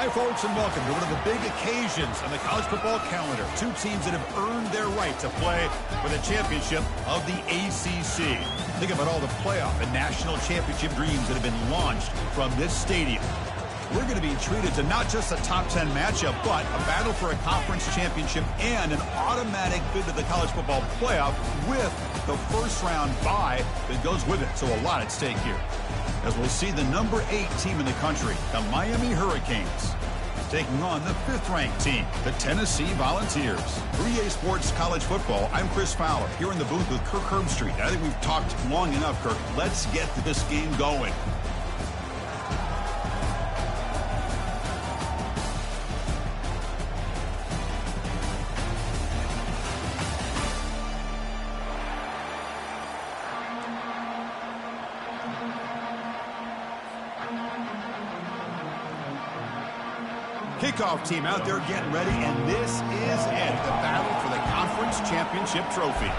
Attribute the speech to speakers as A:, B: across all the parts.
A: Hi, folks, and welcome to one of the big occasions on the college football calendar. Two teams that have earned their right to play for the championship of the ACC. Think about all the playoff and national championship dreams that have been launched from this stadium. We're going to be treated to not just a top 10 matchup, but a battle for a conference championship and an automatic bid to the college football playoff with the first-round bye that goes with it. So a lot at stake here, as we'll see the number 8 team in the country, the Miami Hurricanes, taking on the 5th-ranked team, the Tennessee Volunteers. For EA Sports College Football, I'm Chris Fowler, here in the booth with Kirk Herbstreit. I think we've talked long enough, Kirk. Let's get this game going. Kickoff team out there getting ready, and this is it, the battle for the conference championship trophy.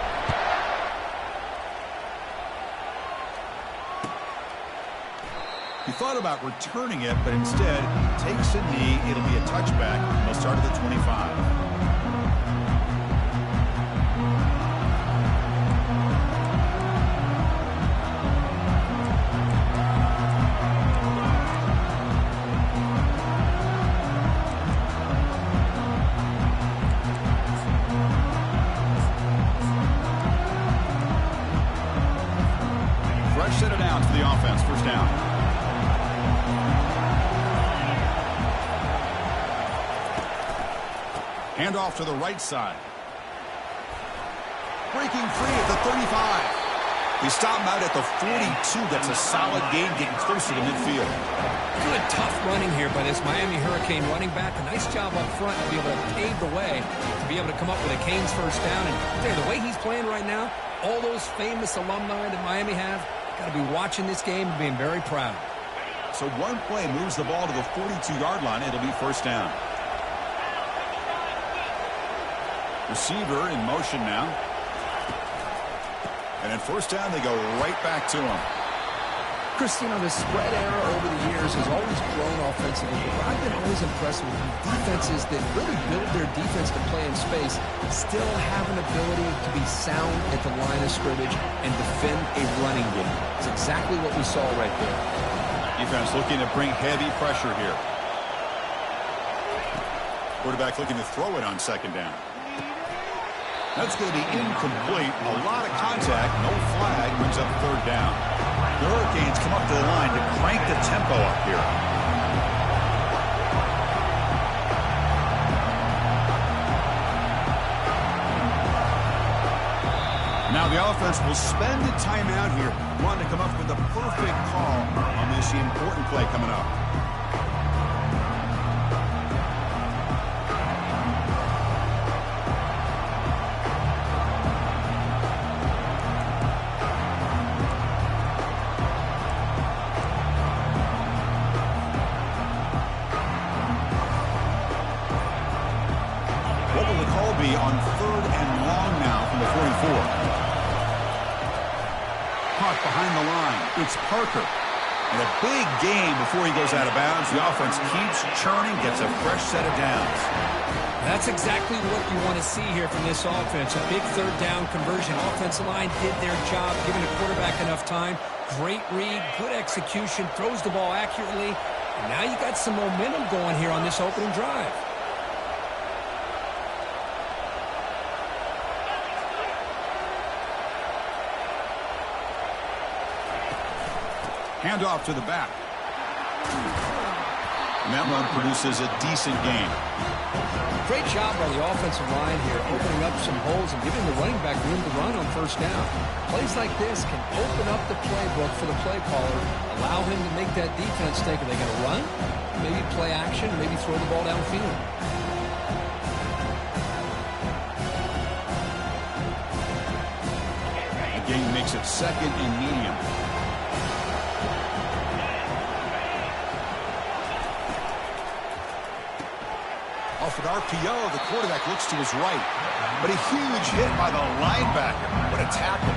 A: He thought about returning it, but instead takes a knee. It'll be a touchback. They'll start at the 25. Set it down to the offense, first down. Hand off to the right side. Breaking free at the 35. They stop him out at the 42. That's a solid gain, getting closer to midfield.
B: Good tough running here by this Miami Hurricane running back. A nice job up front to be able to pave the way, to be able to come up with a Canes first down. And the way he's playing right now, all those famous alumni that Miami have, got to be watching this game and being very proud.
A: So one play moves the ball to the 42-yard line. It'll be first down. Receiver in motion now. And at first down, they go right back to him.
B: Christine, the spread era over the years has always grown offensively, but I've been always impressed with defenses that really build their defense to play in space, still have an ability to be sound at the line of scrimmage and defend a running game. It's exactly what we saw right there.
A: Defense looking to bring heavy pressure here. Quarterback looking to throw it on second down. That's going to be incomplete. A lot of contact, no flag, brings up third down. The Hurricanes come up to the line to crank the tempo up here. Now the offense will spend a timeout here, wanting to come up with the perfect call on this important play coming up. Be on third and long now from the 44. Caught behind the line. It's Parker. And a big gain before he goes out of bounds. The offense keeps churning, gets a fresh set of downs.
B: That's exactly what you want to see here from this offense. A big third down conversion. Offensive line did their job, giving the quarterback enough time. Great read, good execution, throws the ball accurately. And now you got some momentum going here on this opening drive.
A: Handoff to the back. And that one produces a decent gain.
B: Great job by the offensive line here, opening up some holes and giving the running back room to run on first down. Plays like this can open up the playbook for the play caller, allow him to make that defense think, are they going to run? Maybe play action, maybe throw the ball downfield.
A: The gain makes it second and medium. Off an RPO, the quarterback looks to his right. But a huge hit by the linebacker. What a tackle.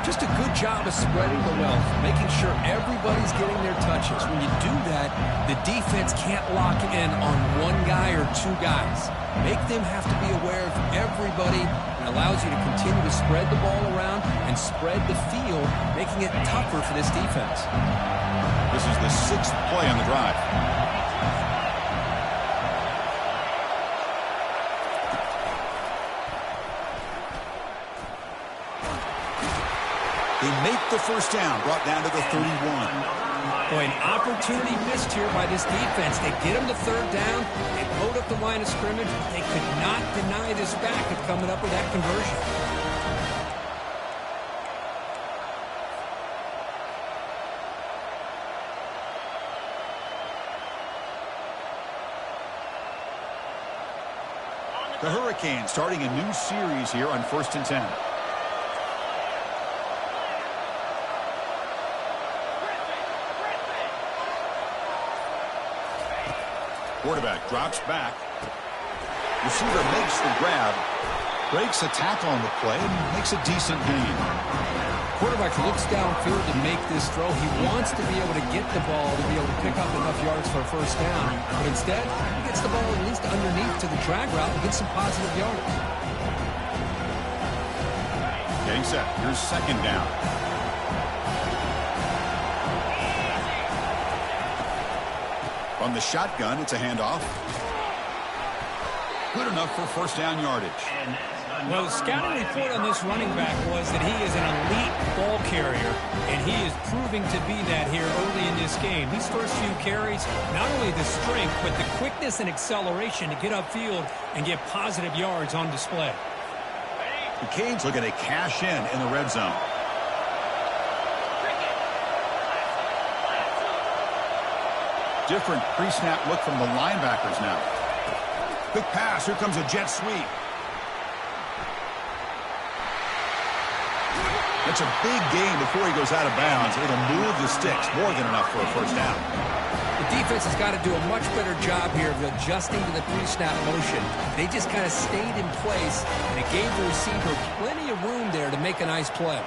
B: Just a good job of spreading the wealth, making sure everybody's getting their touches. When you do that, the defense can't lock in on one guy or two guys. Make them have to be aware of everybody. It allows you to continue to spread the ball around and spread the field, making it tougher for this defense.
A: This is the 6th play on the drive. They make the first down, brought down to the 31.
B: Boy, an opportunity missed here by this defense. They get them the third down. They load up the line of scrimmage. They could not deny this back of coming up with that conversion.
A: The Hurricanes starting a new series here on 1st and 10. Quarterback drops back. Receiver makes the grab, breaks a tackle on the play, and makes a decent gain.
B: Quarterback looks downfield to make this throw. He wants to be able to get the ball to be able to pick up enough yards for a first down. But instead, he gets the ball at least underneath to the drag route and gets some positive yards.
A: Getting set. Here's 2nd down. From the shotgun, it's a handoff. Good enough for first down yardage.
C: Well, the scouting report on this running back was that he is an elite ball carrier, and he is proving to be that here early in this game. These first few carries, not only the strength, but the quickness and acceleration to get upfield and get positive yards on display.
A: The Canes looking to cash in the red zone. Different pre-snap look from the linebackers now. Quick pass. Here comes a jet sweep. It's a big gain before he goes out of bounds. It'll move the sticks. More than enough for a first down.
B: The defense has got to do a much better job here of adjusting to the pre-snap motion. They just kind of stayed in place, and it gave the receiver plenty of room there to make a nice play.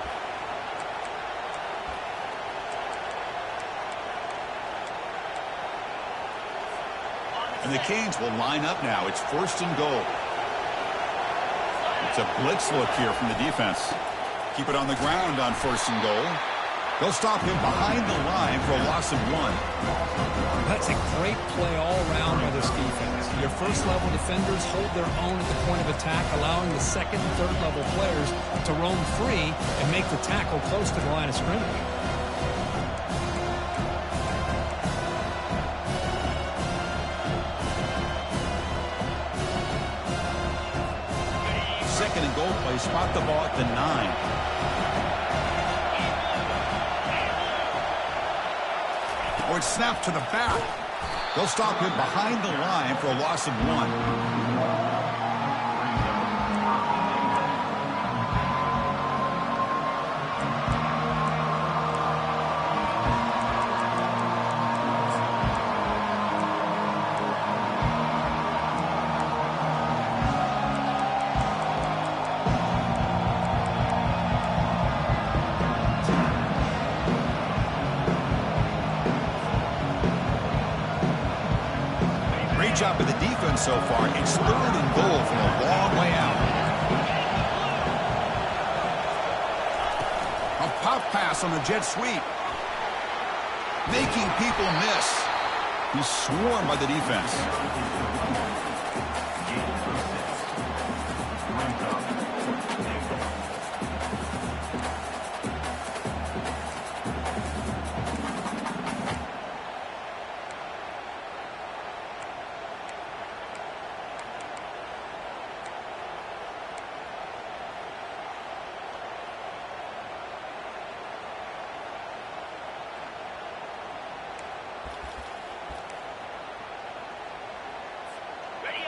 A: And the Canes will line up now. It's 1st and goal. It's a blitz look here from the defense. Keep it on the ground on 1st and goal. They'll stop him behind the line for a loss of 1.
B: That's a great play all around by this defense. Your first-level defenders hold their own at the point of attack, allowing the second and third-level players to roam free and make the tackle close to the line of scrimmage.
A: Second and goal play. Spot the ball at the 9. Or it's snapped to the back. They'll stop him behind the line for a loss of 1. Job of the defense so far. It's 3rd and goal from a long way out. A pop pass on the jet sweep. Making people miss. He's swarmed by the defense.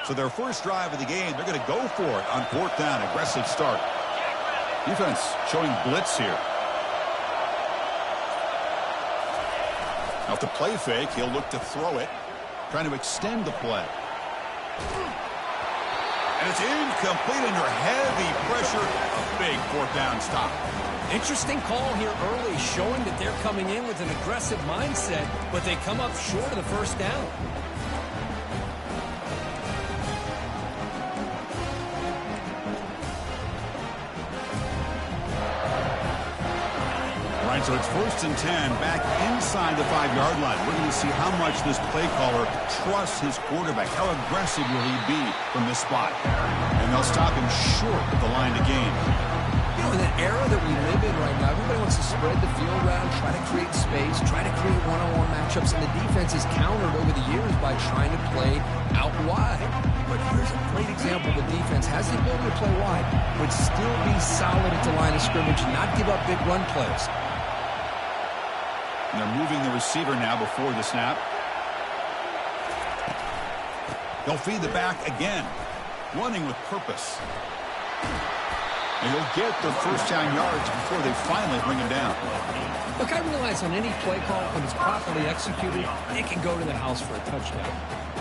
A: So their first drive of the game, they're going to go for it on 4th down. Aggressive start. Defense showing blitz here. Now, to play fake, he'll look to throw it, trying to extend the play. And it's incomplete under heavy pressure. A big fourth down stop.
C: Interesting call here early, showing that they're coming in with an aggressive mindset, but they come up short of the first down.
A: All right, so it's 1st and 10 back inside the 5-yard line. We're going to see how much this play caller trusts his quarterback. How aggressive will he be from this spot? And they'll stop him short of the line to gain.
B: You know, in the era that we live in right now, everybody wants to spread the field around, try to create space, try to create one-on-one matchups, and the defense is countered over the years by trying to play out wide. But here's a great example. The defense has the ability to play wide, but still be solid at the line of scrimmage and not give up big run plays.
A: And they're moving the receiver now before the snap. They'll feed the back again, running with purpose. And he'll get the first down yards before they finally bring him down.
C: Look, I realize on any play call, when it's properly executed, it can go to the house for a touchdown.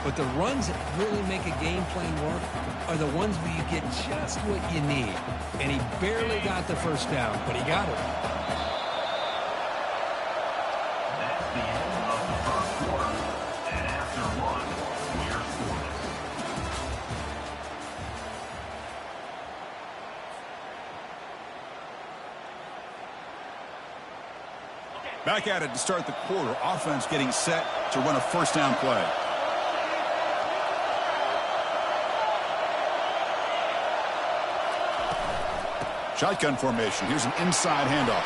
C: But the runs that really make a game plan work are the ones where you get just what you need. And he barely got the first down, but he got it.
A: Back at it to start the quarter. Offense getting set to run a first down play. Shotgun formation. Here's an inside handoff.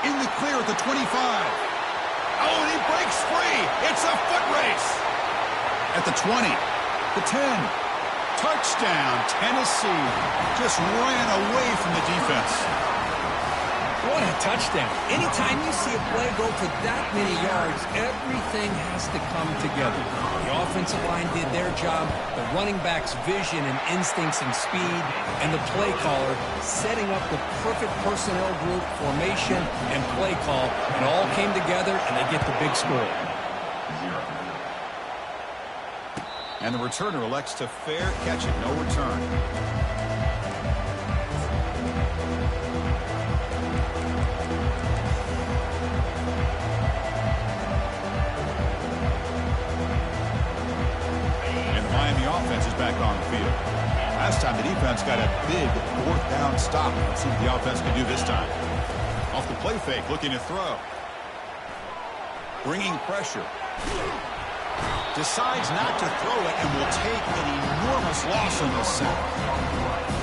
A: In the clear at the 25. Oh, and he breaks free. It's a foot race. At the 20. The 10. Touchdown, Tennessee. Just ran away from the defense.
C: What a touchdown. Anytime you see a play go for that many yards, everything has to come together. The offensive line did their job, the running back's vision and instincts and speed, and the play caller setting up the perfect personnel group, formation, and play call. It all came together, and they get the big score.
A: And the returner elects to fair catch it, no return. Back on the field. Last time the defense got a big fourth down stop. Let's see what the offense can do this time. Off the play fake, looking to throw. Bringing pressure. Decides not to throw it and will take an enormous loss on this set.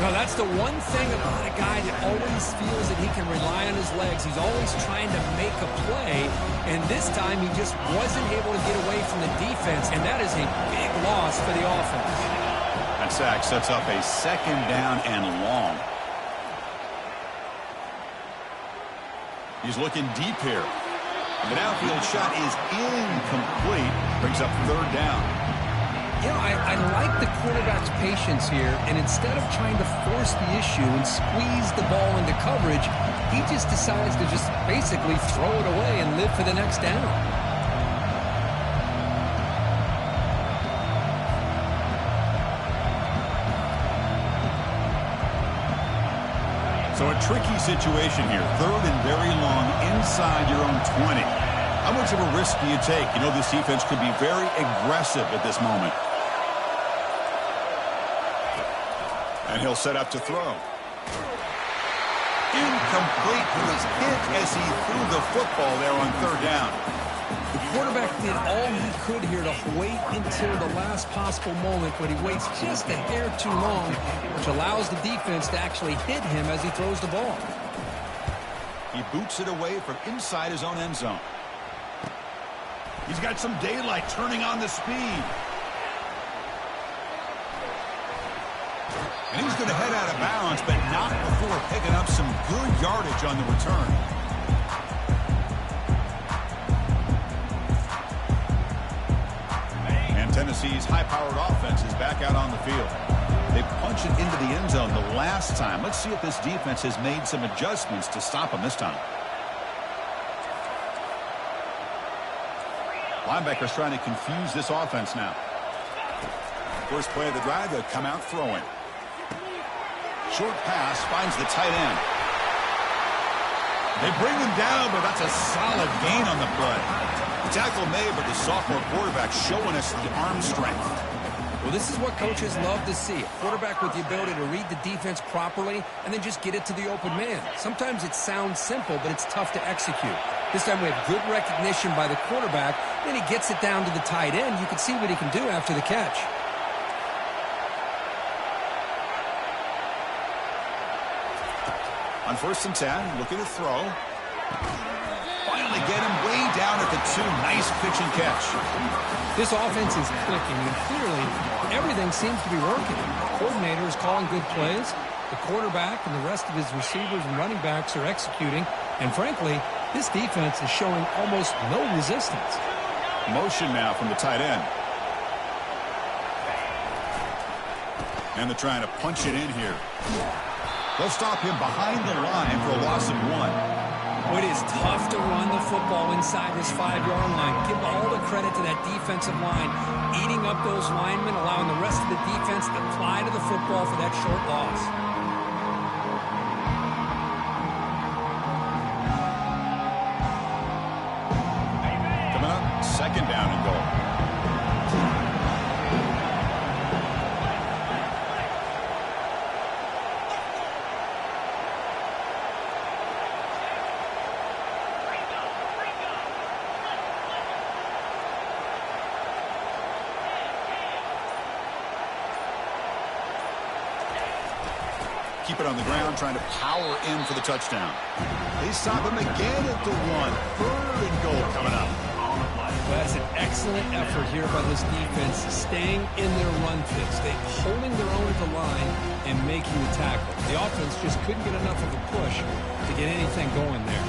C: No, that's the one thing about a guy that always feels that he can rely on his legs. He's always trying to make a play, and this time he just wasn't able to get away from the defense, and that is a big loss for the offense.
A: That sack sets up a second down and long. He's looking deep here. The downfield shot is incomplete. Brings up third down.
C: You know, I like the quarterback's patience here, and instead of trying to force the issue and squeeze the ball into coverage, he just decides to just basically throw it away and live for the next down.
A: So a tricky situation here. Third and very long inside your own 20. How much of a risk do you take? You know this defense could be very aggressive at this moment. And he'll set up to throw. Incomplete. He was hit as he threw the football there on third down.
C: The quarterback did all he could here to wait until the last possible moment, but he waits just a hair too long, which allows the defense to actually hit him as he throws the ball.
A: He boots it away from inside his own end zone. He's got some daylight turning on the speed. And he's going to head out of bounds, but not before picking up some good yardage on the return. And Tennessee's high-powered offense is back out on the field. They punch it into the end zone the last time. Let's see if this defense has made some adjustments to stop them this time. Linebackers trying to confuse this offense now. First play of the drive, they'll come out throwing. Short pass finds the tight end. They bring him down, but that's a solid gain on the play. Tackle made, but the sophomore quarterback showing us the arm strength.
B: Well, this is what coaches love to see. A quarterback with the ability to read the defense properly and then just get it to the open man. Sometimes it sounds simple, but it's tough to execute. This time we have good recognition by the quarterback. Then he gets it down to the tight end. You can see what he can do after the catch.
A: On 1st and 10, looking to throw. Finally get him way down at the 2. Nice pitch and catch.
C: This offense is clicking, and clearly everything seems to be working. The coordinator is calling good plays. The quarterback and the rest of his receivers and running backs are executing. And frankly, this defense is showing almost no resistance.
A: Motion now from the tight end. And they're trying to punch it in here. They'll stop him behind the line for a loss of 1.
C: It is tough to run the football inside this 5-yard line. Give all the credit to that defensive line, eating up those linemen, allowing the rest of the defense to fly to the football for that short loss.
A: Coming up, 2nd down and goal. Keep it on the ground, trying to power in for the touchdown. They stop him again at the 1. 3rd and goal coming up.
C: Well, that's an excellent effort here by this defense, staying in their run fix. They're holding their own at the line and making the tackle. The offense just couldn't get enough of a push to get anything going there.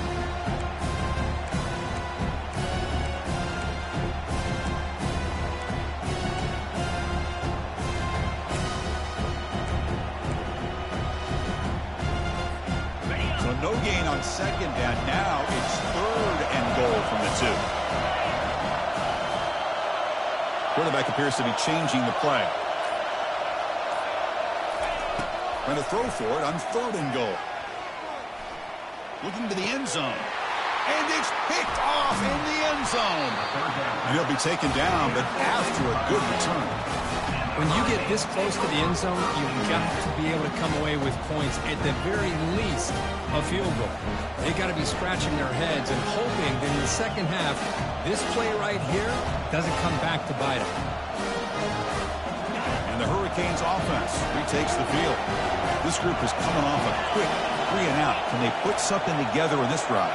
A: No gain on 2nd down. Now it's 3rd and goal from the 2. Quarterback appears to be changing the play. Trying to throw for it on 3rd and goal. Looking to the end zone. And it's picked off in the end zone. And he'll be taken down, but after a good return.
C: When you get this close to the end zone, you've got to be able to come away with points, at the very least, a field goal. They've got to be scratching their heads and hoping that in the second half, this play right here doesn't come back to bite them.
A: And the Hurricanes offense retakes the field. This group is coming off a quick 3-and-out. Can they put something together in this drive?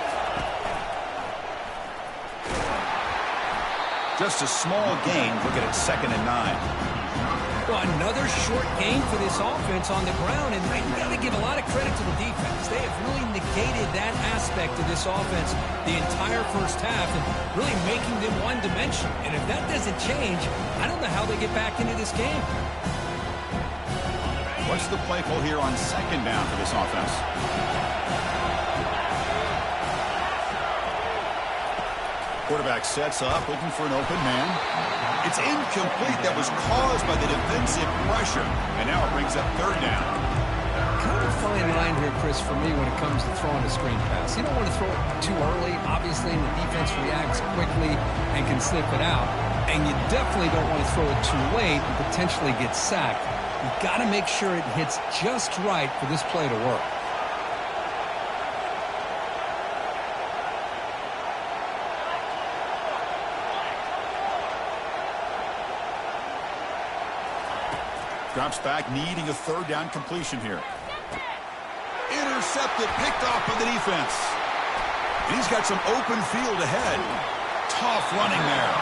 A: Just a small gain. Looking at 2nd and 9.
C: Well, another short gain for this offense on the ground, and you've got to give a lot of credit to the defense. They have really negated that aspect of this offense the entire first half and really making them one-dimensional. And if that doesn't change, I don't know how they get back into this game.
A: What's the play call here on 2nd down for this offense? Quarterback sets up, looking for an open man. It's incomplete. That was caused by the defensive pressure. And now it brings up 3rd down.
B: Kind of a fine line here, Chris, for me when it comes to throwing a screen pass. You don't want to throw it too early. Obviously, the defense reacts quickly and can sniff it out. And you definitely don't want to throw it too late and potentially get sacked. You've got to make sure it hits just right for this play to work.
A: Drops back, needing a 3rd down completion here. Intercepted, picked off by the defense. And he's got some open field ahead. Tough running there.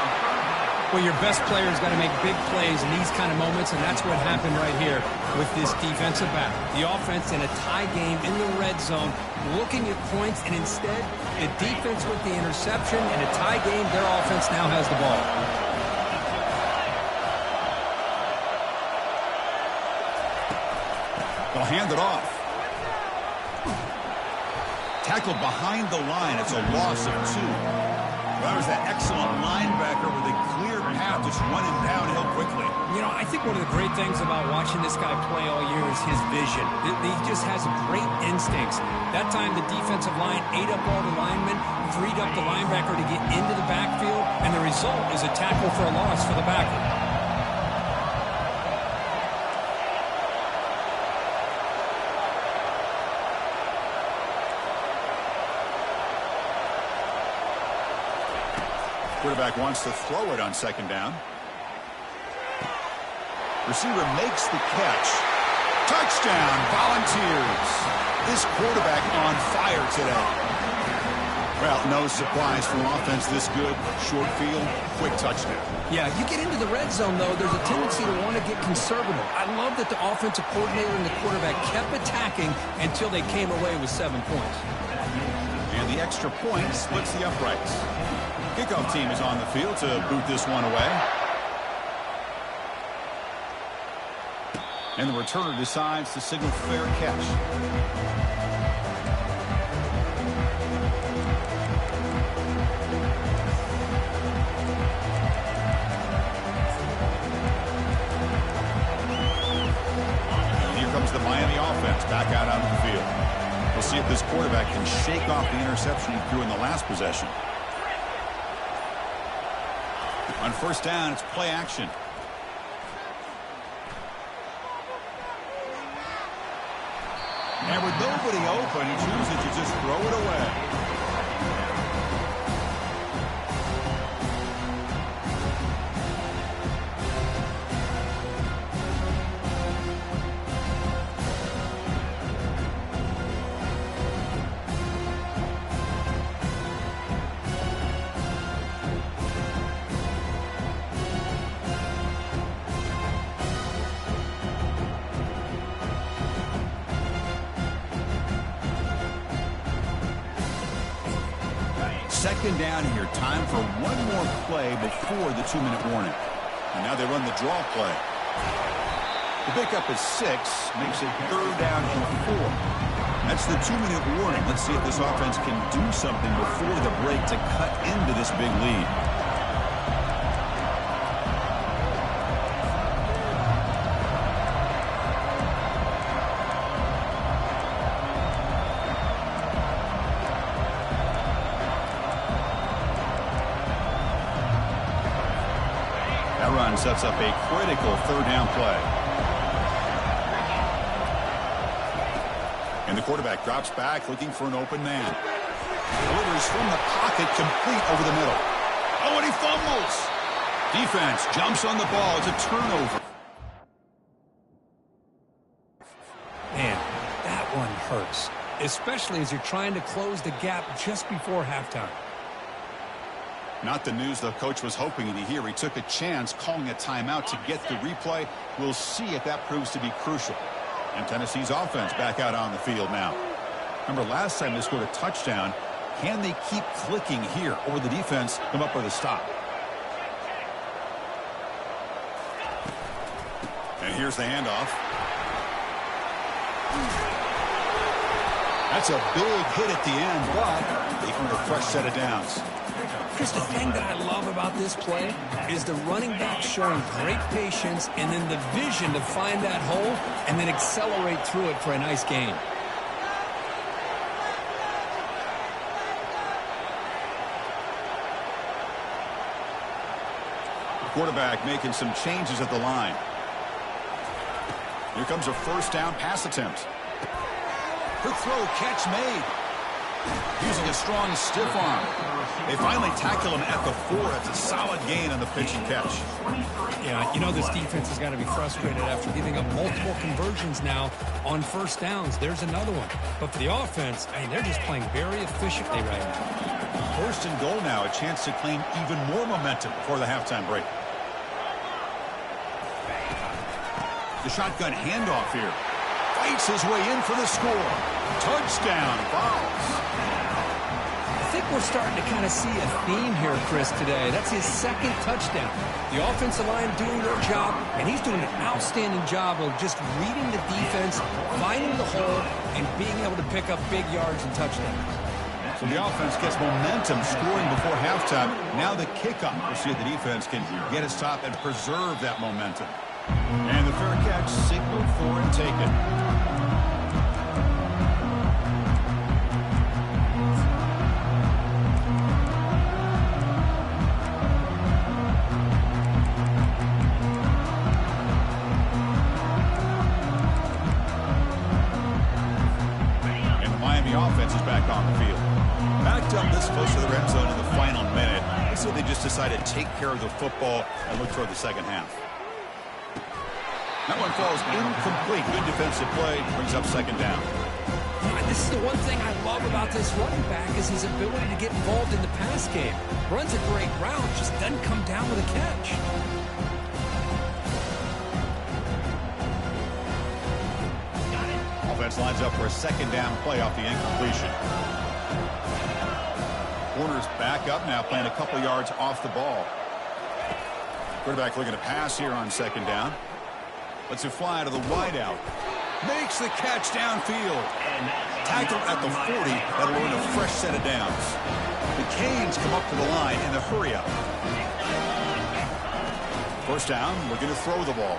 C: Well, your best player's got to make big plays in these kind of moments, and that's what happened right here with this defensive back. The offense in a tie game in the red zone, looking at points, and instead, the defense with the interception. In a tie game, their offense now has the ball.
A: They'll hand it off. Tackled behind the line. It's a loss of 2. Well, there's that excellent linebacker with a clear path just running downhill quickly.
C: You know, I think one of the great things about watching this guy play all year is his vision. He just has great instincts. That time the defensive line ate up all the linemen, freed up the linebacker to get into the backfield, and the result is a tackle for a loss for the backer.
A: Quarterback wants to throw it on second down. Receiver makes the catch. Touchdown, Volunteers. This quarterback on fire today. Well, no surprise from offense this good. Short field, quick touchdown.
B: Yeah, you get into the red zone, though, there's a tendency to want to get conservative. I love that the offensive coordinator and the quarterback kept attacking until they came away with 7 points.
A: And the extra point splits the uprights. Kickoff team is on the field to boot this one away. And the returner decides to signal fair catch. And here comes the Miami offense back out onto the field. We'll see if this quarterback can shake off the interception he threw in the last possession. On first down, it's play action. And with nobody open, he chooses to just throw it away. Second down here. Time for one more play before the 2-minute warning. And now they run the draw play. The pickup is 6. Makes it third down and 4. That's the 2-minute warning. Let's see if this offense can do something before the break to cut into this big lead. Sets up a critical third down play. And the quarterback drops back looking for an open man. Delivers from the pocket, complete over the middle. Oh, and he fumbles. Defense jumps on the ball. It's a turnover.
C: Man, that one hurts, especially as you're trying to close the gap just before halftime.
A: Not the news the coach was hoping to hear. He took a chance calling a timeout to get the replay. We'll see if that proves to be crucial. And Tennessee's offense back out on the field now. Remember last time they scored a touchdown. Can they keep clicking here, or will the defense come up with a stop? And here's the handoff. That's a big hit at the end, but they earn a fresh set of downs.
B: Chris, the thing that I love about this play is the running back showing great patience and then the vision to find that hole and then accelerate through it for a nice gain.
A: The quarterback making some changes at the line. Here comes a first down pass attempt. Quick throw, catch made. Using a strong stiff arm. They finally tackle him at the 4. It's a solid gain on the pitch and catch.
C: Yeah, you know this defense has got to be frustrated after giving up multiple conversions now on first downs. There's another one. But for the offense, I mean, they're just playing very efficiently right now.
A: First and goal now, a chance to claim even more momentum before the halftime break. The shotgun handoff here. Fights his way in for the score. Touchdown, Vols.
B: I think we're starting to kind of see a theme here, Chris, today. That's his second touchdown. The offensive line doing their job, and he's doing an outstanding job of just reading the defense, finding the hole, and being able to pick up big yards and touchdowns.
A: So the offense gets momentum scoring before halftime. Now the kickoff. We'll see if the defense can get a stop and preserve that momentum. And the fair catch signaled for and taken. Offense is back on the field. Backed up this close to the red zone in the final minute. So they just decided to take care of the football and look toward the second half. That one falls incomplete. Good defensive play. Brings up second down.
B: This is the one thing I love about this running back is his ability to get involved in the pass game. Runs a great route, just doesn't come down with a catch.
A: Offense lines up for a second down play off the incompletion. Corner's back up now, playing a couple yards off the ball. Quarterback looking to pass here on second down. Lets it fly to the wideout. Makes the catch downfield. Tackled at the 40. That'll earn a fresh set of downs. The Canes come up to the line in the hurry up. First down, looking to throw the ball.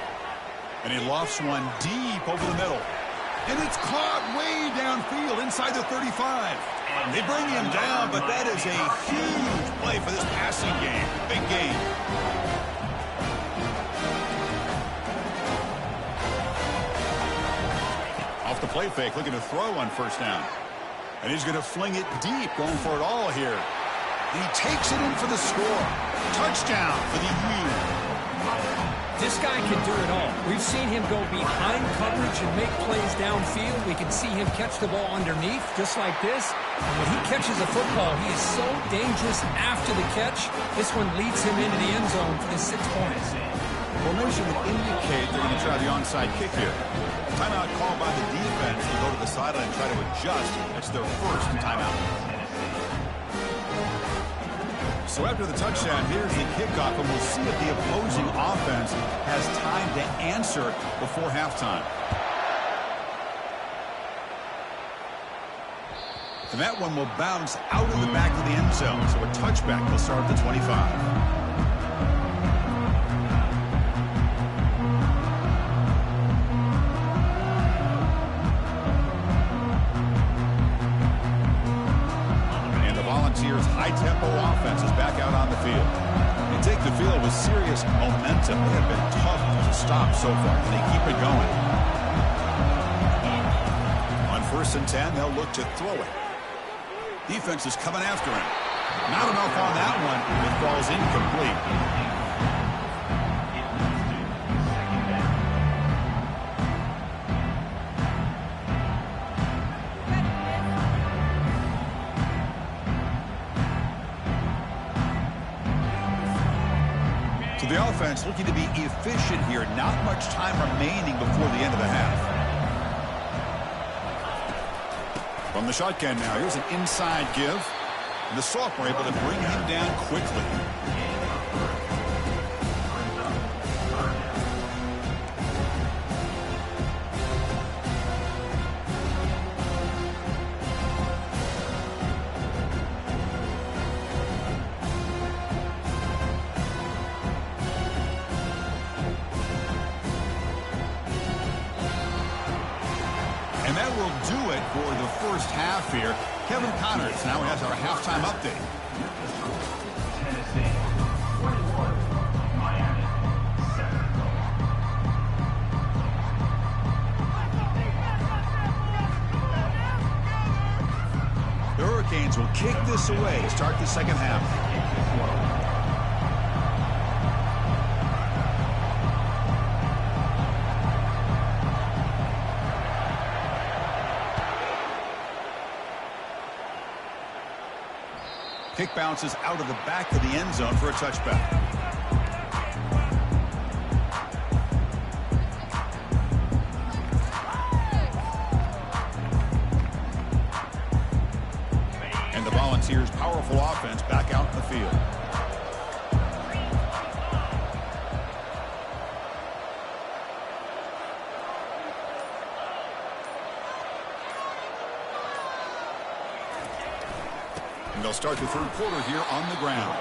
A: And he lofts one deep over the middle. And it's caught way downfield inside the 35. They bring him down, but that is a huge play for this passing game. Big game. Off the play fake, looking to throw on first down. And he's going to fling it deep, going for it all here. And he takes it in for the score. Touchdown for the U.
C: This guy can do it all. We've seen him go behind coverage and make plays downfield. We can see him catch the ball underneath, just like this. And when he catches a football, he is so dangerous after the catch. This one leads him into the end zone for the 6 points.
A: Formation would indicate they're going to try the onside kick here. Timeout called by the defense. They go to the sideline and try to adjust. That's their first timeout. So after the touchdown, here's the kickoff, and we'll see if the opposing offense has time to answer before halftime. And that one will bounce out of the back of the end zone, so a touchback will start at the 25. High-tempo offense is back out on the field. They take the field with serious momentum. They have been tough to stop so far, and they keep it going. On 1st and 10, they'll look to throw it. Defense is coming after him. Not enough on that one. It falls incomplete. The offense looking to be efficient here. Not much time remaining before the end of the half. From the shotgun now, here's an inside give. And the sophomore able to bring him down quickly. And that will do it for the first half here. Kevin Connors now has our halftime update. The Hurricanes will kick this away to start the second half. Kick bounces out of the back of the end zone for a touchback. And the Volunteers' powerful offense back out in the field. And they'll start the third quarter here on the ground.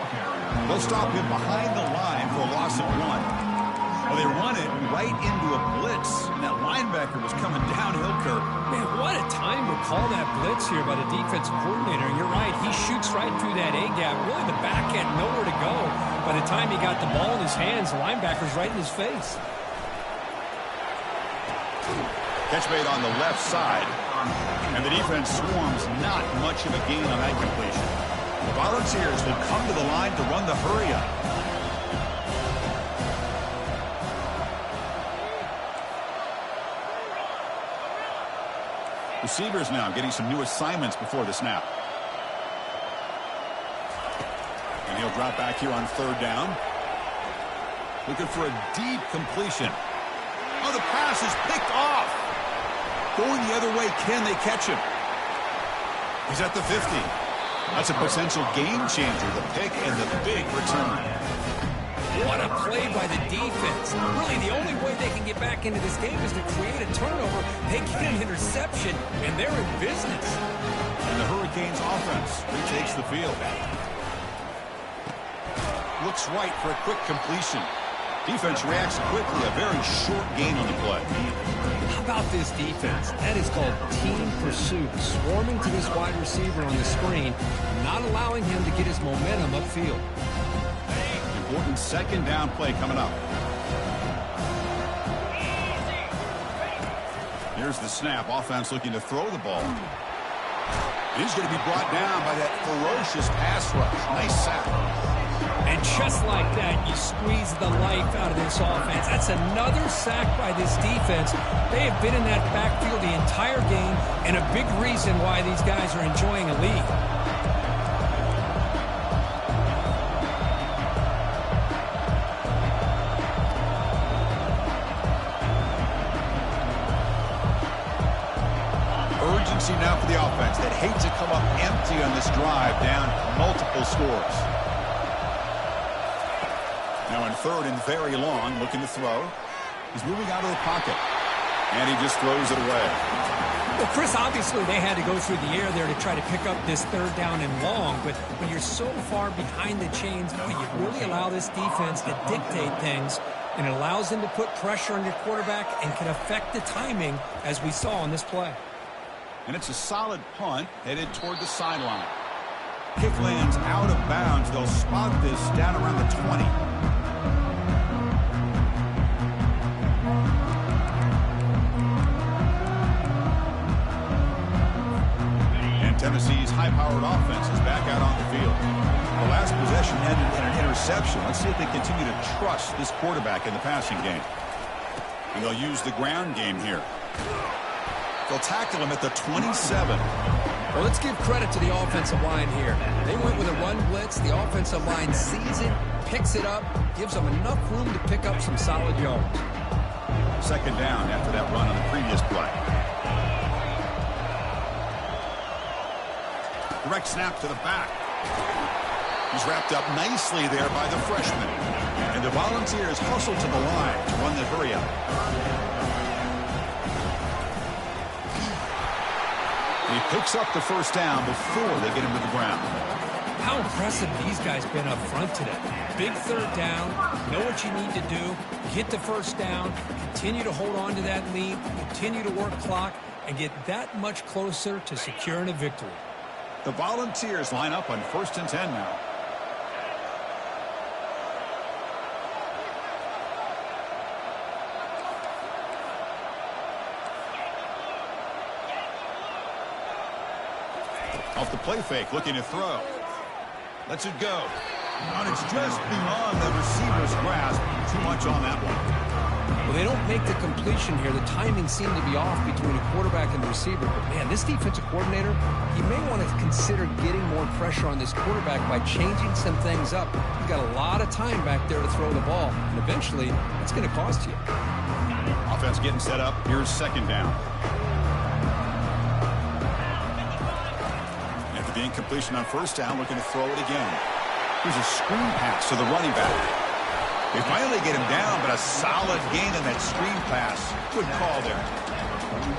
A: They'll stop him behind the line for a loss of 1. Well, they run it right into a blitz. And that linebacker was coming downhill, Kirk.
C: Man, what a time to call that blitz here by the defensive coordinator. You're right. He shoots right through that A-gap. Really, the back had nowhere to go. By the time he got the ball in his hands, the linebacker's right in his face.
A: Catch made on the left side. And the defense swarms not much of a gain on that completion. The Volunteers will come to the line to run the hurry-up. Receivers now getting some new assignments before the snap. And he'll drop back here on third down. Looking for a deep completion. Oh, the pass is picked off. Going the other way, can they catch him? He's at the 50. That's a potential game changer, the pick and the big return.
C: What a play by the defense. Really, the only way they can get back into this game is to create a turnover. They get an interception, and they're in business.
A: And the Hurricanes offense retakes the field. Looks right for a quick completion. Defense reacts quickly. A very short gain on the play.
C: How about this defense? That is called team pursuit. Swarming to this wide receiver on the screen, not allowing him to get his momentum upfield.
A: Important second down play coming up. Here's the snap. Offense looking to throw the ball. He's going to be brought down by that ferocious pass rush. Nice sack.
C: And just like that, you squeeze the life out of this offense. That's another sack by this defense. They have been in that backfield the entire game, and a big reason why these guys are enjoying a lead.
A: Urgency now for the offense that hates to come up empty on this drive, down multiple scores. Now in third and very long, looking to throw. He's moving out of the pocket, and he just throws it away.
C: Well, Chris, obviously they had to go through the air there to try to pick up this third down and long, but when you're so far behind the chains, boy, you really allow this defense to dictate things, and it allows them to put pressure on your quarterback and can affect the timing, as we saw on this play.
A: And it's a solid punt headed toward the sideline. Kick lands out of bounds. They'll spot this down around the 20. And Tennessee's high-powered offense is back out on the field. The last possession ended in an interception. Let's see if they continue to trust this quarterback in the passing game. And they'll use the ground game here. They'll tackle him at the 27.
B: Well, let's give credit to the offensive line here. They went with a run blitz. The offensive line sees it, picks it up, gives them enough room to pick up some solid yards.
A: Second down after that run on the previous play. Direct snap to the back. He's wrapped up nicely there by the freshman. And the Volunteers hustle to the line to run the hurry-up. He picks up the first down before they get him to the ground.
C: How impressive these guys been up front today. Big third down, know what you need to do, get the first down, continue to hold on to that lead, continue to work clock, and get that much closer to securing a victory.
A: The Volunteers line up on 1st and 10 now. Off the play fake, looking to throw. Lets it go. And it's just beyond the receiver's grasp. Too much on that one.
B: Well, they don't make the completion here. The timing seemed to be off between a quarterback and the receiver. But, man, this defensive coordinator, he may want to consider getting more pressure on this quarterback by changing some things up. He's got a lot of time back there to throw the ball. And eventually, it's going to cost you.
A: Offense getting set up. Here's second down. After the incompletion on first down, looking to throw it again. Here's a screen pass to the running back. They finally get him down, but a solid gain in that screen pass. Good call there.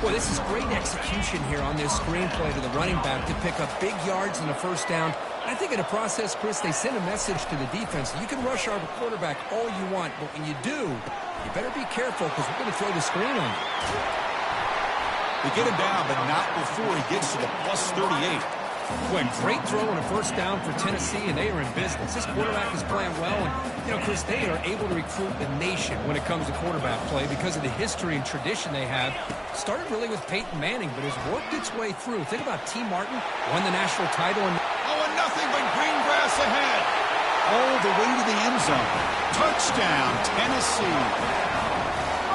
B: Boy, this is great execution here on this screen play to the running back to pick up big yards in the first down I think in the process, Chris, they send a message to the defense. You can rush our quarterback all you want, but when you do, you better be careful because we're going to throw the screen on you.
A: They get him down, but not before he gets to the plus 38.
B: Boy, great throw and a first down for Tennessee, and they are in business. This quarterback is playing well, and, Chris, they are able to recruit the nation when it comes to quarterback play because of the history and tradition they have. Started really with Peyton Manning, but has worked its way through. Think about T. Martin, won the national title.
A: Nothing but green grass ahead. All the way to the end zone. Touchdown, Tennessee.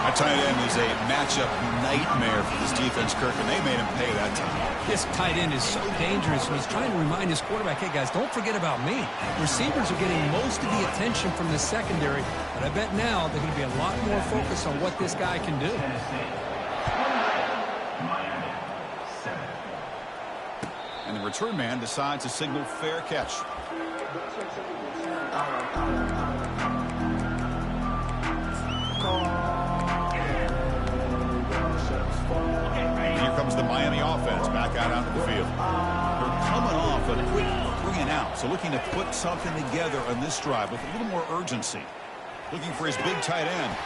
A: That tight end is a matchup nightmare for this defense, Kirk, and they made him pay that time.
B: This tight end is so dangerous, and he's trying to remind his quarterback, hey, guys, don't forget about me. Receivers are getting most of the attention from the secondary, but I bet now they're going to be a lot more focused on what this guy can do.
A: And the return man decides to signal fair catch. And here comes the Miami offense back out onto the field. They're coming off a quick 3-and-out, so looking to put something together on this drive with a little more urgency. Looking for his big tight end.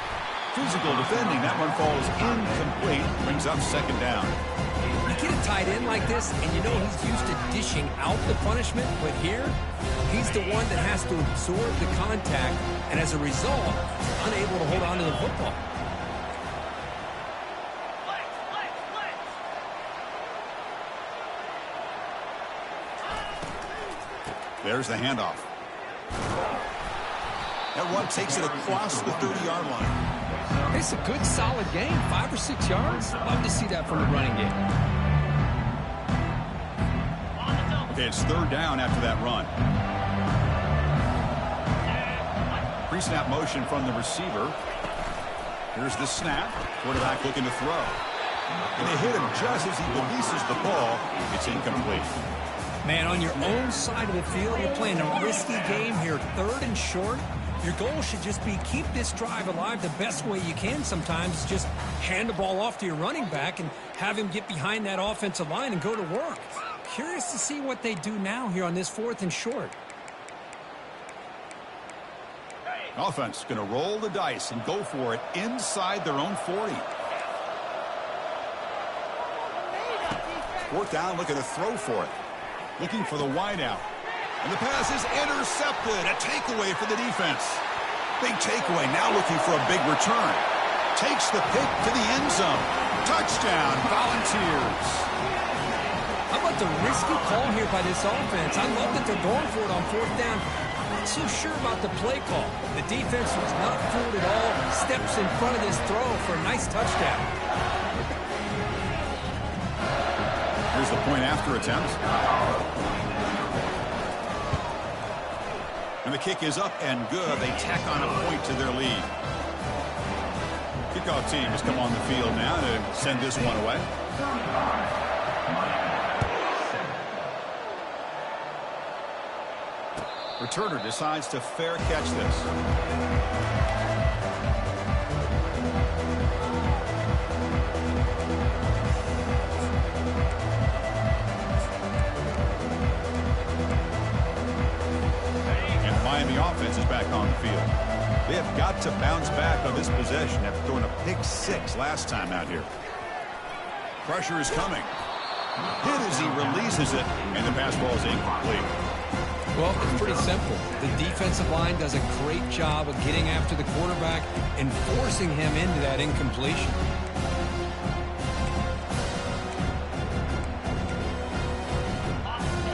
A: Physical defending. That one falls incomplete. Brings up second down.
B: You get a tight end like this, and you know he's used to dishing out the punishment, but here, he's the one that has to absorb the contact, and as a result, unable to hold on to the football.
A: There's the handoff. That run takes it across the 30-yard line.
B: It's a good, solid game. 5 or 6 yards. Love to see that from the running game.
A: Okay, it's third down after that run. Pre-snap motion from the receiver. Here's the snap. Quarterback looking to throw. And they hit him just as he releases the ball. It's incomplete.
B: Man, on your own side of the field, you're playing a risky game here. 3rd and short. Your goal should just be keep this drive alive the best way you can sometimes. Just hand the ball off to your running back and have him get behind that offensive line and go to work. Curious to see what they do now here on this 4th and short.
A: Offense going to roll the dice and go for it inside their own 40. 4th down, looking to throw for it. Looking for the wideout. And the pass is intercepted. A takeaway for the defense. Big takeaway. Now looking for a big return. Takes the pick to the end zone. Touchdown, Volunteers.
B: How about the risky call here by this offense? I love that they're going for it on 4th down. Not so sure about the play call. The defense was not fooled at all. Steps in front of this throw for a nice touchdown.
A: Here's the point after attempt. And the kick is up and good. They tack on a point to their lead. Kickoff team has come on the field now to send this one away. Returner decides to fair catch this. Offense is back on the field. They have got to bounce back on this possession after throwing a pick 6 last time out here. Pressure is coming. Hit as he releases it, and the pass ball is incomplete.
B: Well, it's pretty simple. The defensive line does a great job of getting after the quarterback and forcing him into that incompletion.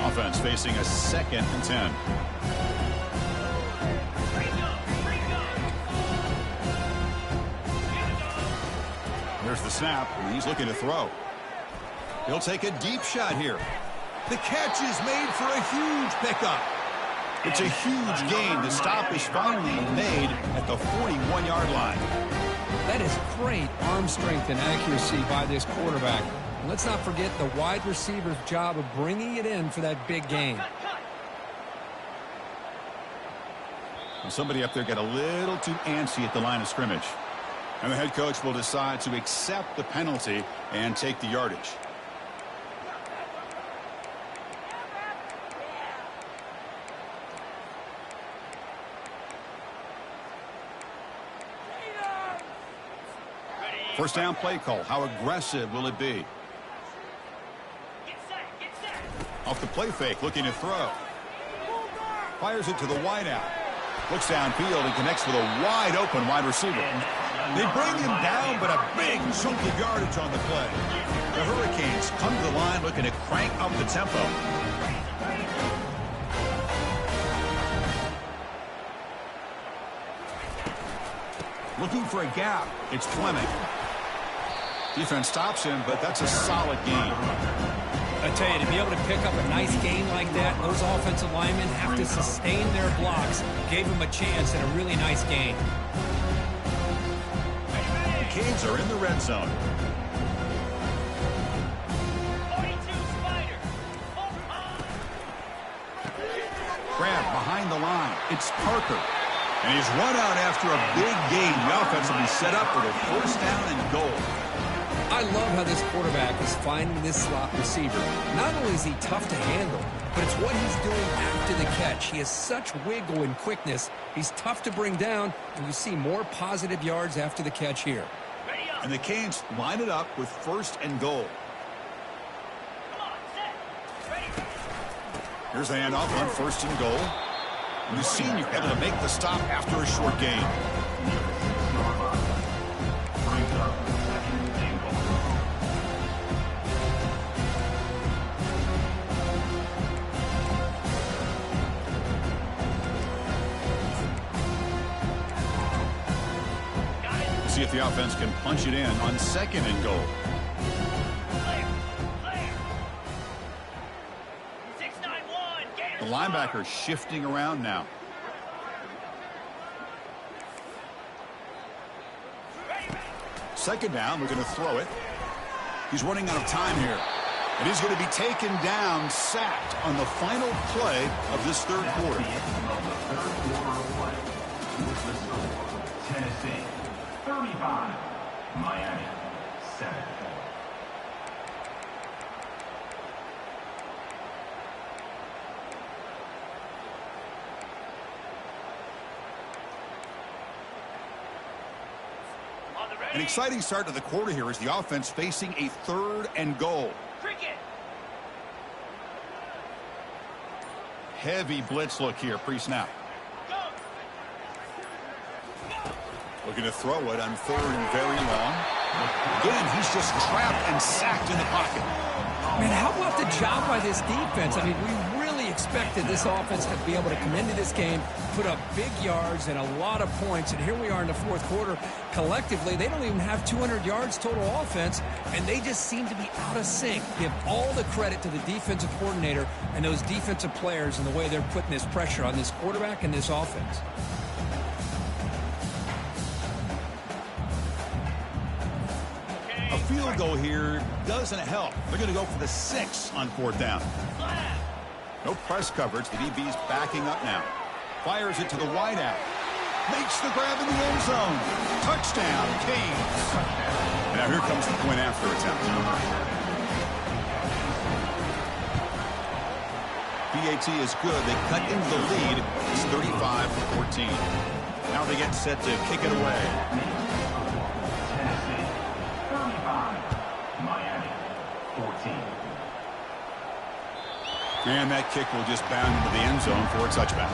A: Offense facing a 2nd and 10. There's the snap, and he's looking to throw. He'll take a deep shot here. The catch is made for a huge pickup. It's a huge gain. The stop is finally made at the 41-yard line.
B: That is great arm strength and accuracy by this quarterback. And let's not forget the wide receiver's job of bringing it in for that big gain.
A: Somebody up there got a little too antsy at the line of scrimmage. And the head coach will decide to accept the penalty and take the yardage. First down play call. How aggressive will it be? Off the play fake, looking to throw. Fires it to the wideout. Looks downfield and connects with a wide-open wide receiver. They bring him down, but a big chunk of yardage on the play. The Hurricanes come to the line looking to crank up the tempo. Looking for a gap. It's Fleming. Defense stops him, but that's a solid gain.
C: I tell you, to be able to pick up a nice gain like that, those offensive linemen have to sustain their blocks. Gave him a chance and a really nice gain.
A: The Canes are in the red zone. Grab behind the line. It's Parker. And he's run out after a big gain. The offense will be set up for the first down and goal.
B: I love how this quarterback is finding this slot receiver. Not only is he tough to handle, but it's what he's doing after the catch. He has such wiggle and quickness. He's tough to bring down, and you see more positive yards after the catch here.
A: And the Canes line it up with first and goal. Here's the handoff on first and goal. And the senior able to make the stop after a short gain. See if the offense can punch it in on second and goal. The linebacker shifting around now. Second down, we're going to throw it. He's running out of time here. And he's going to be taken down, sacked on the final play of this third quarter.
D: Tennessee 35, Miami 7.
A: An exciting start to the quarter here as the offense facing a third and goal. Heavy blitz look here pre-snap. Looking to throw it on third and very long. Again, he's just trapped and sacked in the pocket.
B: Man, how about the job by this defense? I mean, we really expected this offense to be able to come into this game, put up big yards and a lot of points, and here we are in the fourth quarter. Collectively, they don't even have 200 yards total offense, and they just seem to be out of sync. Give all the credit to the defensive coordinator and those defensive players and the way they're putting this pressure on this quarterback and this offense.
A: A field goal here doesn't help. They're going to go for the 6 on fourth down. No press coverage. The DB's backing up now. Fires it to the wideout. Makes the grab in the end zone. Touchdown, Canes. And now here comes the point after attempt. PAT is good. They cut into the lead. It's 35-14. Now they get set to kick it away. And that kick will just bound into the end zone for a touchback.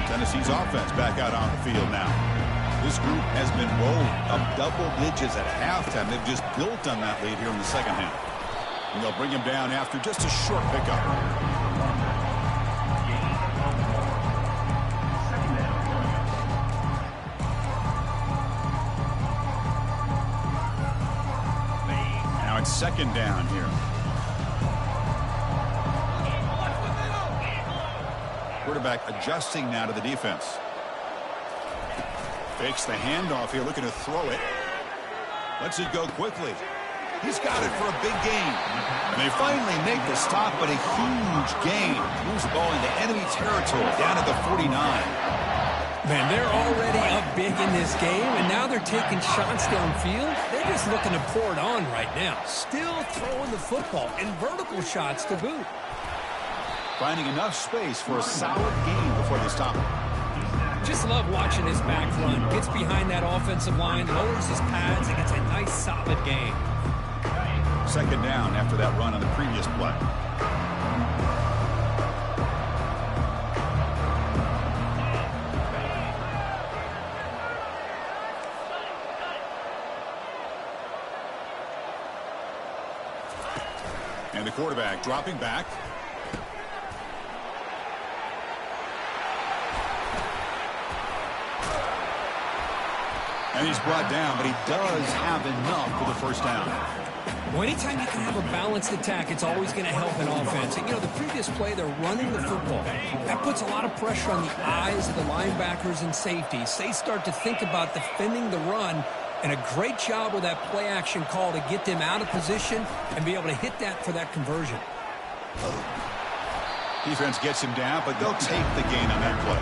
A: Tennessee's offense back out on the field now. This group has been rolling up double digits at halftime. They've just built on that lead here in the second half. And they'll bring him down after just a short pickup. Second down here. Quarterback adjusting now to the defense. Fakes the handoff here, looking to throw it. Lets it go quickly. He's got it for a big gain. And they finally make the stop, but a huge gain. Moves the ball into enemy territory, down at the 49.
B: Man, they're already up big in this game, and now they're taking shots downfield. They're just looking to pour it on right now. Still throwing the football, and vertical shots to boot.
A: Finding enough space for a solid gain before they stop him.
C: Just love watching his back run. Gets behind that offensive line, lowers his pads, and gets a nice solid gain.
A: Second down after that run on the previous play. And the quarterback dropping back. And he's brought down, but he does have enough for the first down.
C: Well, anytime you can have a balanced attack, it's always going to help an offense. And, you know, the previous play, they're running the football. That puts a lot of pressure on the eyes of the linebackers and safeties. They start to think about defending the run, and a great job with that play action call to get them out of position and be able to hit that for that conversion.
A: Defense gets him down, but they'll take the gain on that play.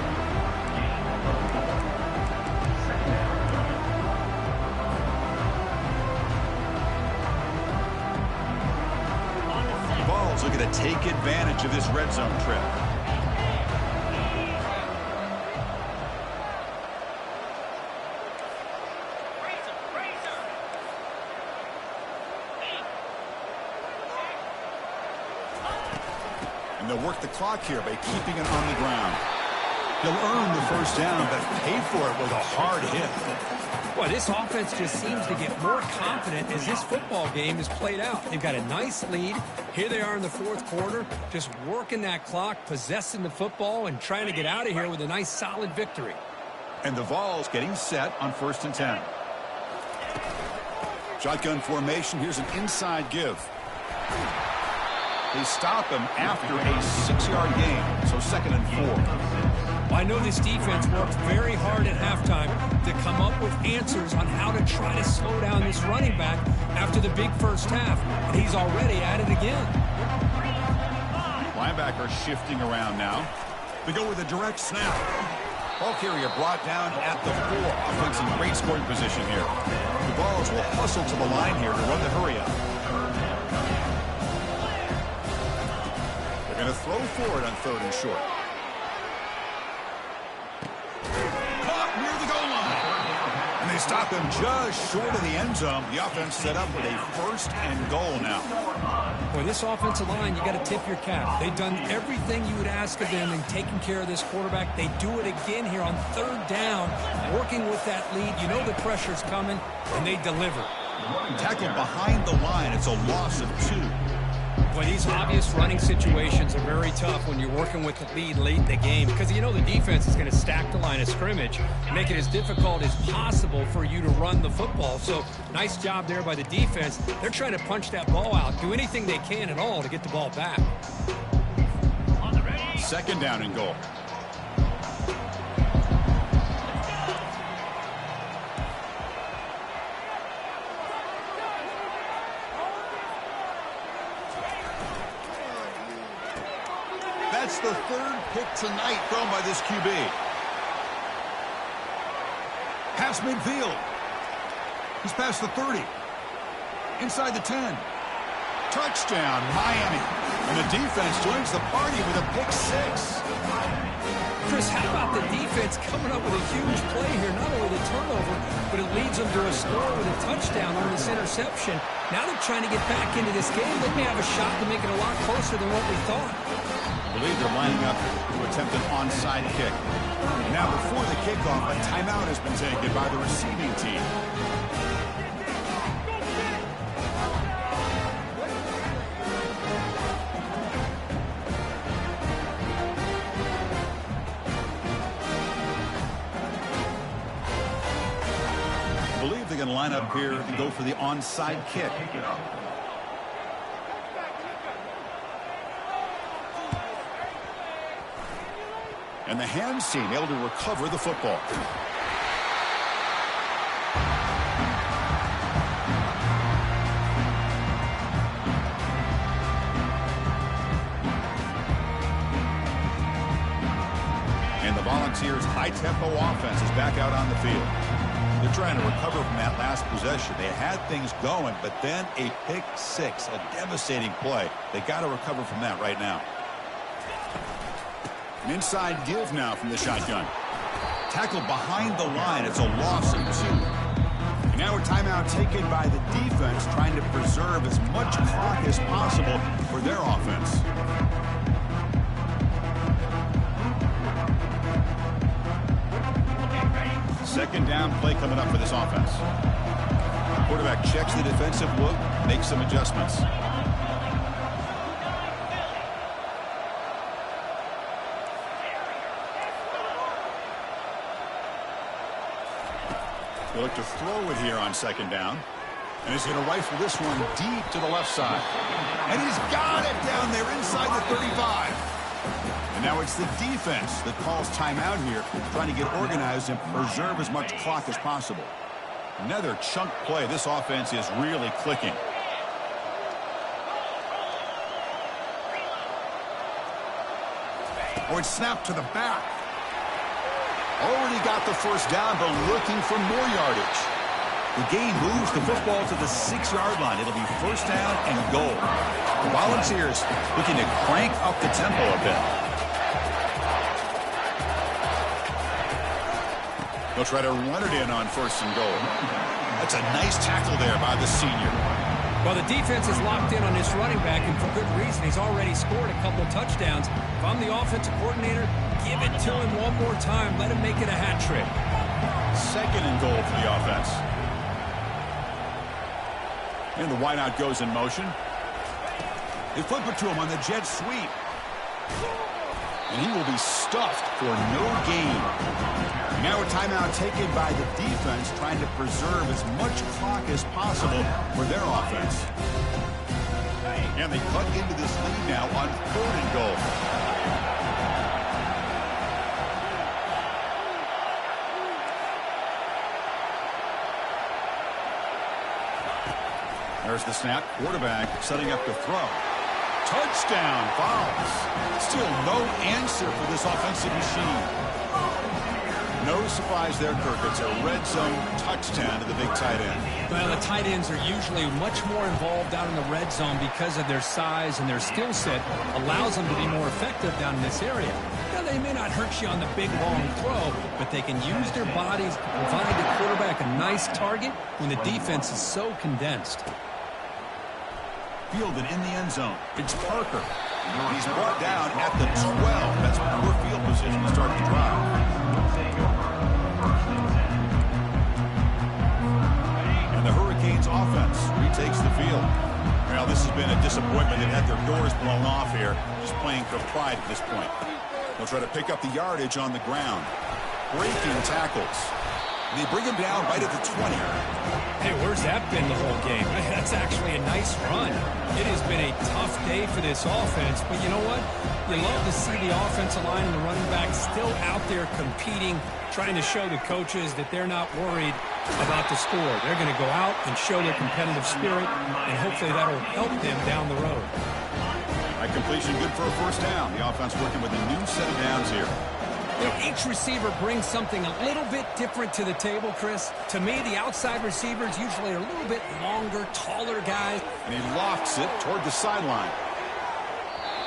A: Vols looking to take advantage of this red zone trip. And they'll work the clock here by keeping it on the ground. He'll earn the first down, but pay for it with a hard hit.
C: Well, this offense just seems to get more confident as this football game is played out. They've got a nice lead. Here they are in the fourth quarter, just working that clock, possessing the football, and trying to get out of here with a nice, solid victory.
A: And the Vols getting set on 1st and 10. Shotgun formation. Here's an inside give. They stop him after a 6-yard gain, so 2nd and 4.
C: Well, I know this defense worked very hard at halftime to come up with answers on how to try to slow down this running back after the big first half, and he's already at it again.
A: Linebacker shifting around now. They go with a direct snap. Ball carrier brought down at the 4. Offense in great scoring position here. The Vols will hustle to the line here to run the hurry up. They're going to throw forward on 3rd and short. They stop him just short of the end zone. The offense set up with a 1st and goal now.
C: Boy, this offensive line, you got to tip your cap. They've done everything you would ask of them in taking care of this quarterback. They do it again here on 3rd down, working with that lead. You know the pressure's coming, and they deliver.
A: Tackled behind the line. It's a loss of 2.
C: Boy, these obvious running situations are very tough when you're working with the lead late in the game because you know the defense is going to stack the line of scrimmage and make it as difficult as possible for you to run the football. So, nice job there by the defense. They're trying to punch that ball out, do anything they can at all to get the ball back.
A: 2nd down and goal. That's the 3rd pick tonight thrown by this QB. Pass midfield. He's past the 30. Inside the 10. Touchdown, Miami. And the defense joins the party with a pick 6.
C: Chris, how about the defense coming up with a huge play here? Not only the turnover, but it leads them to a score with a touchdown on this interception. Now they're trying to get back into this game. They may have a shot to make it a lot closer than what we thought.
A: I believe they're lining up to attempt an onside kick. Now, before the kickoff, a timeout has been taken by the receiving team. I believe they're going to line up here and go for the onside kick. And the hands team able to recover the football. And the Volunteers' high-tempo offense is back out on the field. They're trying to recover from that last possession. They had things going, but then a pick 6, a devastating play. They got to recover from that right now. An inside give now from the shotgun. Tackled behind the line. It's a loss of 2. And now a timeout taken by the defense, trying to preserve as much clock as possible for their offense. Second down play coming up for this offense. Quarterback checks the defensive look, makes some adjustments. They look to throw it here on second down. And he's going to rifle this one deep to the left side. And he's got it down there inside the 35. And now it's the defense that calls timeout here, trying to get organized and preserve as much clock as possible. Another chunk play. This offense is really clicking. Or it's snapped to the back. Already got the first down, but looking for more yardage. The game moves the football to the 6-yard line. It'll be first down and goal. The Volunteers looking to crank up the tempo a bit. They'll try to run it in on first and goal. That's a nice tackle there by the senior.
C: Well, the defense is locked in on this running back, and for good reason. He's already scored a couple touchdowns. If I'm the offensive coordinator, give it to him one more time. Let him make it a hat trick.
A: Second and goal for the offense. And the wideout goes in motion. They flip it to him on the jet sweep. And he will be stuffed for no gain. Now a timeout taken by the defense, trying to preserve as much clock as possible for their offense. And they cut into this lead now on 3rd and goal. There's the snap. Quarterback setting up to throw. Touchdown, Fowles. Still no answer for this offensive machine. No surprise there, Kirk. It's a red zone touchdown to the big tight end.
C: Well, the tight ends are usually much more involved out in the red zone because of their size, and their skill set allows them to be more effective down in this area. Now, they may not hurt you on the big, long throw, but they can use their bodies to provide the quarterback a nice target when the defense is so condensed.
A: Fielded in the end zone. It's Parker. He's brought down at the 12. That's poor field position to start the drive. And the Hurricanes offense retakes the field. Well, this has been a disappointment. They've had their doors blown off here, just playing for pride at this point. They'll try to pick up the yardage on the ground. Breaking tackles. They bring him down right at the 20.
C: Hey, where's that been the whole game? That's actually a nice run. It has been a tough day for this offense, but you know what? You love to see the offensive line and the running back still out there competing, trying to show the coaches that they're not worried about the score. They're going to go out and show their competitive spirit, and hopefully that'll help them down the road.
A: That completion good for a first down. The offense working with a new set of downs here.
C: You know, each receiver brings something a little bit different to the table, Chris. To me, the outside receivers usually are a little bit longer, taller guys.
A: And he lofts it toward the sideline.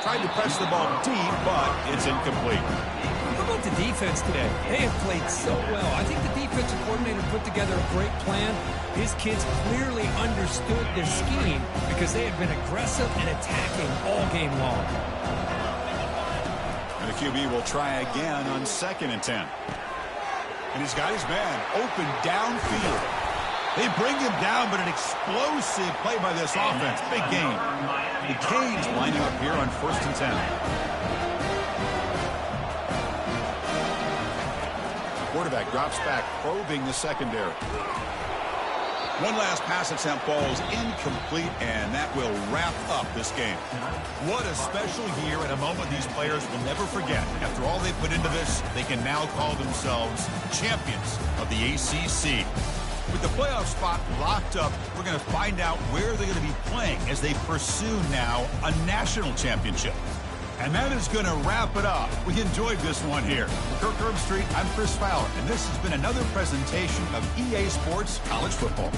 A: Tried to press the ball deep, but it's incomplete.
C: How about the defense today? They have played so well. I think the defensive coordinator put together a great plan. His kids clearly understood their scheme because they have been aggressive and attacking all game long.
A: And the QB will try again on 2nd and 10. And he's got his man open downfield. They bring him down, but an explosive play by this offense. Big gain. The Canes lining up here on 1st and 10. Quarterback drops back, probing the secondary. One last pass attempt falls incomplete, and that will wrap up this game. What a special year and a moment these players will never forget. After all they put into this, they can now call themselves champions of the ACC. With the playoff spot locked up, we're going to find out where they're going to be playing as they pursue now a national championship. And that is going to wrap it up. We enjoyed this one here. For Kirk Herbstreit, I'm Chris Fowler, and this has been another presentation of EA Sports College Football.